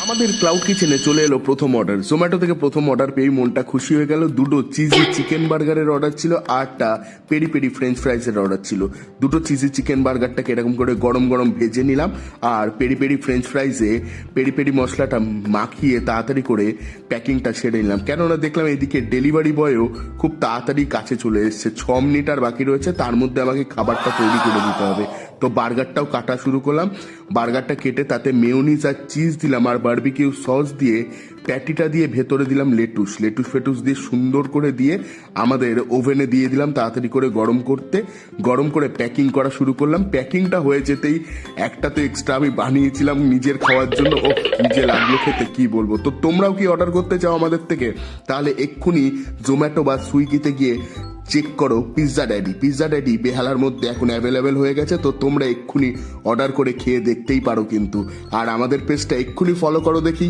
আমাদের ক্লাউড কিচেনে চলে এলো প্রথম অর্ডার। জোম্যাটো থেকে প্রথম অর্ডার পেয়ে মনটা খুশি হয়ে গেল। দুটো চিজি চিকেন বার্গারের অর্ডার ছিল, আরটা পেরি পেরি ফ্রেঞ্চ ফ্রাইজের অর্ডার ছিল। দুটো চিজি চিকেন বার্গারটাকে এরকম করে গরম গরম ভেজে নিলাম, আর পেরি পেরি ফ্রেঞ্চ ফ্রাইজে পেরি পেরি মশলাটা মাখিয়ে তাড়াতাড়ি করে প্যাকিংটা সেরে নিলাম। কেননা দেখলাম এদিকে ডেলিভারি বয়ও খুব তাড়াতাড়ি কাছে চলে এসছে, 6 মিনিট আর বাকি রয়েছে, তার মধ্যে আমাকে খাবারটা তৈরি করে দিতে হবে। তো বার্গারটাও কাটা শুরু করলাম। বার্গারটা কেটে তাতে মেয়োনিজ আর চিজ দিলাম, আর বারবিকিউ সস দিয়ে প্যাটিটা দিয়ে ভেতরে দিলাম লেটুস ফেটুস দিয়ে সুন্দর করে দিয়ে আমাদের ওভেনে দিয়ে দিলাম তাড়াতাড়ি করে গরম করে প্যাকিং করা শুরু করলাম। প্যাকিংটা হয়ে যেতেই একটা তো এক্সট্রা আমি বানিয়েছিলাম নিজের খাওয়ার জন্য, ও নিজে লাগলো খেতে, কি বলবো। তো তোমরাও কি অর্ডার করতে চাও আমাদের থেকে? তাহলে এক্ষুনি জোম্যাটো বা সুইগিতে গিয়ে চেক করো পিৎজা ড্যাডি বেহালার মধ্যে এখন অ্যাভেলেবেল হয়ে গেছে। তো তোমরা এক্ষুনি অর্ডার করে খেয়ে দেখতেই পারো কিন্তু, আর আমাদের পেজটা এক্ষুনি ফলো করো দেখি।